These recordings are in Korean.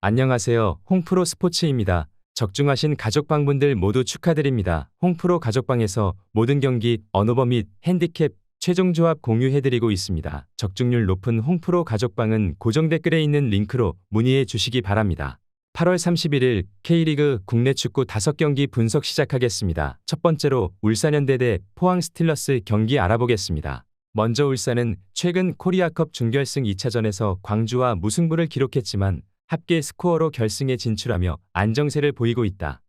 안녕하세요. 홍프로 스포츠입니다. 적중하신 가족방분들 모두 축하드립니다. 홍프로 가족방에서 모든 경기, 언오버 및 핸디캡, 최종 조합 공유해드리고 있습니다. 적중률 높은 홍프로 가족방은 고정 댓글에 있는 링크로 문의해 주시기 바랍니다. 8월 31일 K리그 국내 축구 5경기 분석 시작하겠습니다. 첫 번째로 울산현대 대 포항 스틸러스 경기 알아보겠습니다. 먼저 울산은 최근 코리아컵 준결승 2차전에서 광주와 무승부를 기록했지만 합계 스코어로 결승에 진출하며 안정세를 보이고 있다.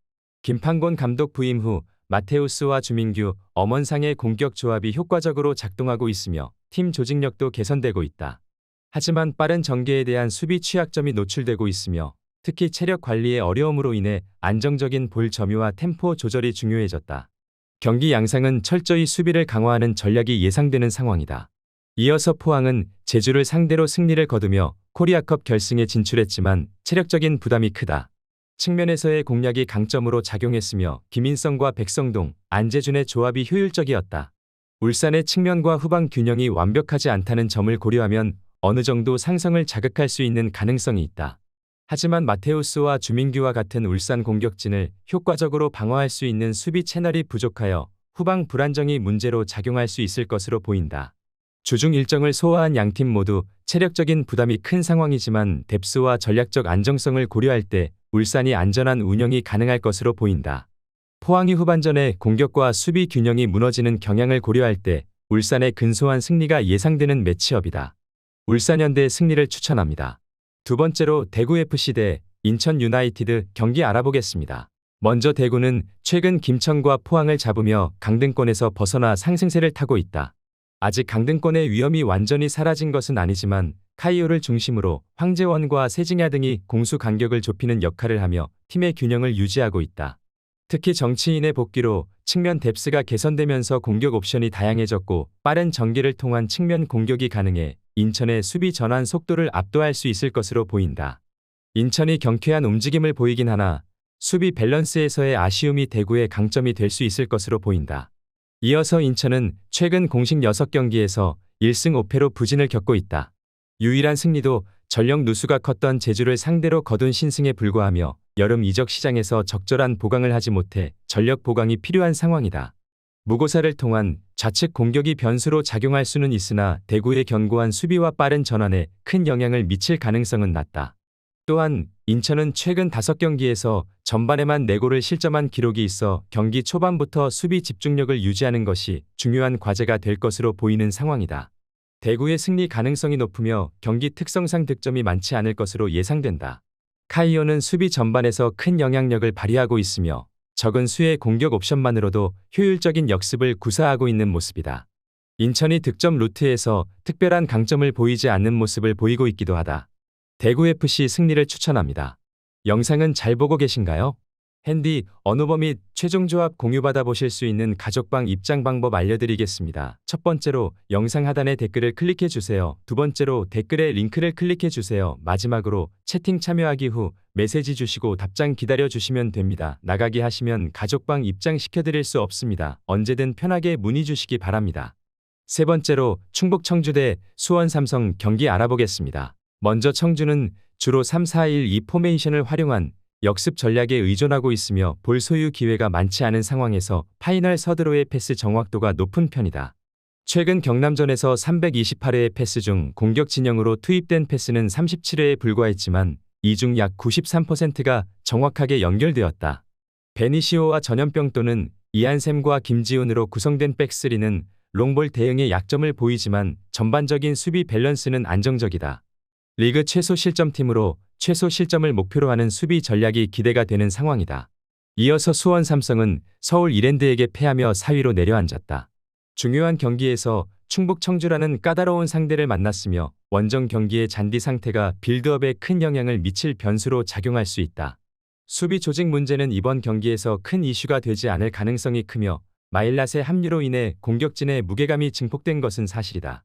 김판곤 감독 부임 후 마테우스와 주민규, 엄원상의 공격 조합이 효과적으로 작동하고 있으며 팀 조직력도 개선되고 있다. 하지만 빠른 전개에 대한 수비 취약점이 노출되고 있으며 특히 체력 관리의 어려움으로 인해 안정적인 볼 점유와 템포 조절이 중요해졌다. 경기 양상은 철저히 수비를 강화하는 전략이 예상되는 상황이다. 이어서 포항은 제주를 상대로 승리를 거두며 코리아컵 결승에 진출했지만 체력적인 부담이 크다. 측면에서의 공략이 강점으로 작용했으며 김인성과 백성동, 안재준의 조합이 효율적이었다. 울산의 측면과 후방 균형이 완벽하지 않다는 점을 고려하면 어느 정도 상성을 자극할 수 있는 가능성이 있다. 하지만 마테우스와 주민규와 같은 울산 공격진을 효과적으로 방어할 수 있는 수비 채널이 부족하여 후방 불안정이 문제로 작용할 수 있을 것으로 보인다. 주중 일정을 소화한 양팀 모두 체력적인 부담이 큰 상황이지만 뎁스와 전략적 안정성을 고려할 때 울산이 안전한 운영이 가능할 것으로 보인다. 포항이 후반전에 공격과 수비 균형이 무너지는 경향을 고려할 때 울산의 근소한 승리가 예상되는 매치업이다. 울산현대의 승리를 추천합니다. 두 번째로 대구FC 대 인천 유나이티드 경기 알아보겠습니다. 먼저 대구는 최근 김천과 포항을 잡으며 강등권에서 벗어나 상승세를 타고 있다. 아직 강등권의 위험이 완전히 사라진 것은 아니지만 카이오를 중심으로 황재원과 세징야 등이 공수 간격을 좁히는 역할을 하며 팀의 균형을 유지하고 있다. 특히 정치인의 복귀로 측면 뎁스가 개선되면서 공격 옵션이 다양해졌고 빠른 전개를 통한 측면 공격이 가능해 인천의 수비 전환 속도를 압도할 수 있을 것으로 보인다. 인천이 경쾌한 움직임을 보이긴 하나 수비 밸런스에서의 아쉬움이 대구의 강점이 될 수 있을 것으로 보인다. 이어서 인천은 최근 공식 6경기에서 1승 5패로 부진을 겪고 있다. 유일한 승리도 전력 누수가 컸던 제주를 상대로 거둔 신승에 불과하며 여름 이적 시장에서 적절한 보강을 하지 못해 전력 보강이 필요한 상황이다. 무고사를 통한 좌측 공격이 변수로 작용할 수는 있으나 대구의 견고한 수비와 빠른 전환에 큰 영향을 미칠 가능성은 낮다. 또한 인천은 최근 5경기에서 전반에만 4골을 실점한 기록이 있어 경기 초반부터 수비 집중력을 유지하는 것이 중요한 과제가 될 것으로 보이는 상황이다. 대구의 승리 가능성이 높으며 경기 특성상 득점이 많지 않을 것으로 예상된다. 카이오는 수비 전반에서 큰 영향력을 발휘하고 있으며 적은 수의 공격 옵션만으로도 효율적인 역습을 구사하고 있는 모습이다. 인천이 득점 루트에서 특별한 강점을 보이지 않는 모습을 보이고 있기도 하다. 대구FC 승리를 추천합니다. 영상은 잘 보고 계신가요? 핸디, 언오버 및 최종 조합 공유받아 보실 수 있는 가족방 입장 방법 알려드리겠습니다. 첫 번째로 영상 하단에 댓글을 클릭해 주세요. 두 번째로 댓글에 링크를 클릭해 주세요. 마지막으로 채팅 참여하기 후 메시지 주시고 답장 기다려 주시면 됩니다. 나가기 하시면 가족방 입장 시켜드릴 수 없습니다. 언제든 편하게 문의 주시기 바랍니다. 세 번째로 충북 청주 대 수원 삼성 경기 알아보겠습니다. 먼저 청주는 주로 3-4-1-2 포메이션을 활용한 역습 전략에 의존하고 있으며 볼 소유 기회가 많지 않은 상황에서 파이널 서드로의 패스 정확도가 높은 편이다. 최근 경남전에서 328회의 패스 중 공격 진영으로 투입된 패스는 37회에 불과했지만 이 중 약 93%가 정확하게 연결되었다. 베니시오와 전염병 또는 이안샘과 김지훈으로 구성된 백스리는 롱볼 대응에 약점을 보이지만 전반적인 수비 밸런스는 안정적이다. 리그 최소 실점팀으로 최소 실점을 목표로 하는 수비 전략이 기대가 되는 상황이다. 이어서 수원 삼성은 서울 이랜드에게 패하며 4위로 내려앉았다. 중요한 경기에서 충북 청주라는 까다로운 상대를 만났으며 원정 경기의 잔디 상태가 빌드업에 큰 영향을 미칠 변수로 작용할 수 있다. 수비 조직 문제는 이번 경기에서 큰 이슈가 되지 않을 가능성이 크며 마일랏의 합류로 인해 공격진의 무게감이 증폭된 것은 사실이다.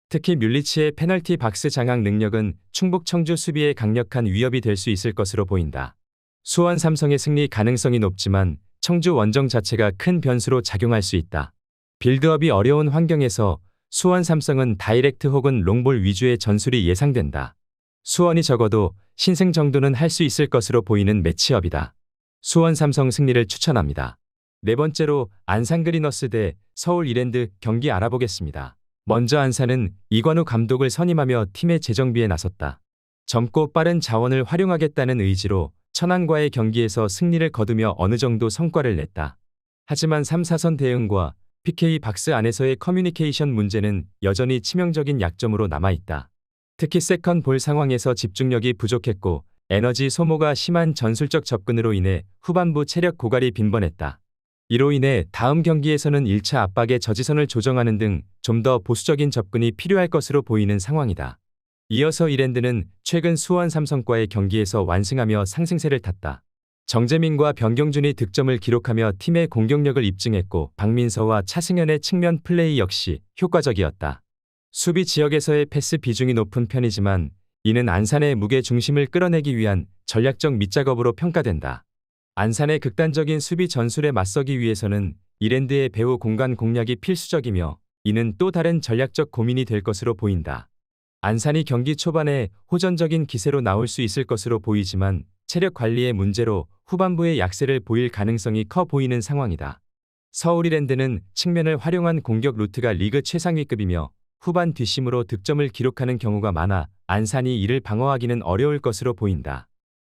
특히 뮬리치의 페널티 박스 장악 능력은 충북 청주 수비에 강력한 위협이 될 수 있을 것으로 보인다. 수원 삼성의 승리 가능성이 높지만 청주 원정 자체가 큰 변수로 작용할 수 있다. 빌드업이 어려운 환경에서 수원 삼성은 다이렉트 혹은 롱볼 위주의 전술이 예상된다. 수원이 적어도 신승 정도는 할 수 있을 것으로 보이는 매치업이다. 수원 삼성 승리를 추천합니다. 네 번째로 안산 그리너스 대 서울 이랜드 경기 알아보겠습니다. 먼저 안산은 이관우 감독을 선임하며 팀의 재정비에 나섰다. 젊고 빠른 자원을 활용하겠다는 의지로 천안과의 경기에서 승리를 거두며 어느 정도 성과를 냈다. 하지만 3-4선 대응과 PK 박스 안에서의 커뮤니케이션 문제는 여전히 치명적인 약점으로 남아있다. 특히 세컨 볼 상황에서 집중력이 부족했고 에너지 소모가 심한 전술적 접근으로 인해 후반부 체력 고갈이 빈번했다. 이로 인해 다음 경기에서는 1차 압박의 저지선을 조정하는 등 좀 더 보수적인 접근이 필요할 것으로 보이는 상황이다. 이어서 이랜드는 최근 수원 삼성과의 경기에서 완승하며 상승세를 탔다. 정재민과 변경준이 득점을 기록하며 팀의 공격력을 입증했고 박민서와 차승현의 측면 플레이 역시 효과적이었다. 수비 지역에서의 패스 비중이 높은 편이지만 이는 안산의 무게 중심을 끌어내기 위한 전략적 밑작업으로 평가된다. 안산의 극단적인 수비 전술에 맞서기 위해서는 이랜드의 배후 공간 공략이 필수적이며 이는 또 다른 전략적 고민이 될 것으로 보인다. 안산이 경기 초반에 호전적인 기세로 나올 수 있을 것으로 보이지만 체력 관리의 문제로 후반부에 약세를 보일 가능성이 커 보이는 상황이다. 서울 이랜드는 측면을 활용한 공격 루트가 리그 최상위급이며 후반 뒷심으로 득점을 기록하는 경우가 많아 안산이 이를 방어하기는 어려울 것으로 보인다.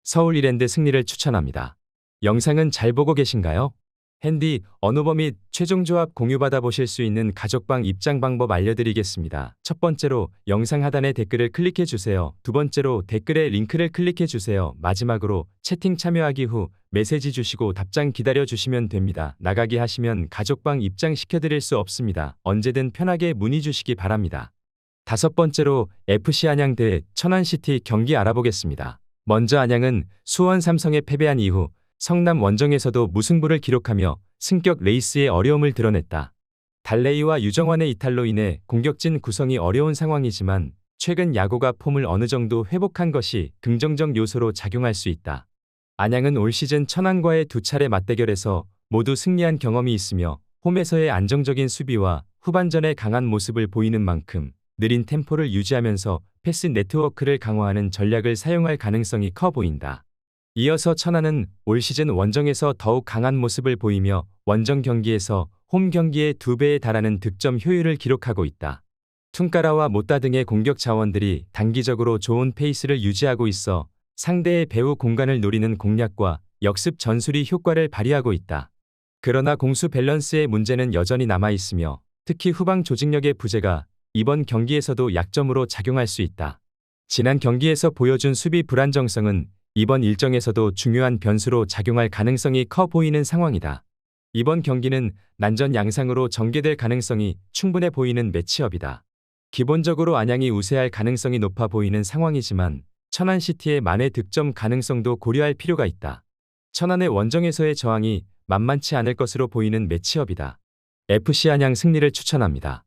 서울 이랜드 승리를 추천합니다. 영상은 잘 보고 계신가요? 핸디, 언어버 및 최종 조합 공유받아 보실 수 있는 가족방 입장 방법 알려드리겠습니다. 첫 번째로 영상 하단에 댓글을 클릭해 주세요. 두 번째로 댓글에 링크를 클릭해 주세요. 마지막으로 채팅 참여하기 후 메시지 주시고 답장 기다려 주시면 됩니다. 나가기 하시면 가족방 입장 시켜드릴 수 없습니다. 언제든 편하게 문의 주시기 바랍니다. 다섯 번째로 FC 안양 대 천안시티 경기 알아보겠습니다. 먼저 안양은 수원 삼성에 패배한 이후 성남 원정에서도 무승부를 기록하며 승격 레이스의 어려움을 드러냈다. 달레이와 유정환의 이탈로 인해 공격진 구성이 어려운 상황이지만 최근 야구가 폼을 어느 정도 회복한 것이 긍정적 요소로 작용할 수 있다. 안양은 올 시즌 천안과의 두 차례 맞대결에서 모두 승리한 경험이 있으며 홈에서의 안정적인 수비와 후반전의 강한 모습을 보이는 만큼 느린 템포를 유지하면서 패스 네트워크를 강화하는 전략을 사용할 가능성이 커 보인다. 이어서 천안은 올 시즌 원정에서 더욱 강한 모습을 보이며 원정 경기에서 홈 경기의 2배에 달하는 득점 효율을 기록하고 있다. 퉁까라와 못다 등의 공격 자원들이 단기적으로 좋은 페이스를 유지하고 있어 상대의 배후 공간을 노리는 공략과 역습 전술이 효과를 발휘하고 있다. 그러나 공수 밸런스의 문제는 여전히 남아있으며 특히 후방 조직력의 부재가 이번 경기에서도 약점으로 작용할 수 있다. 지난 경기에서 보여준 수비 불안정성은 이번 일정에서도 중요한 변수로 작용할 가능성이 커 보이는 상황이다. 이번 경기는 난전 양상으로 전개될 가능성이 충분해 보이는 매치업이다. 기본적으로 안양이 우세할 가능성이 높아 보이는 상황이지만 천안시티의 만회 득점 가능성도 고려할 필요가 있다. 천안의 원정에서의 저항이 만만치 않을 것으로 보이는 매치업이다. FC 안양 승리를 추천합니다.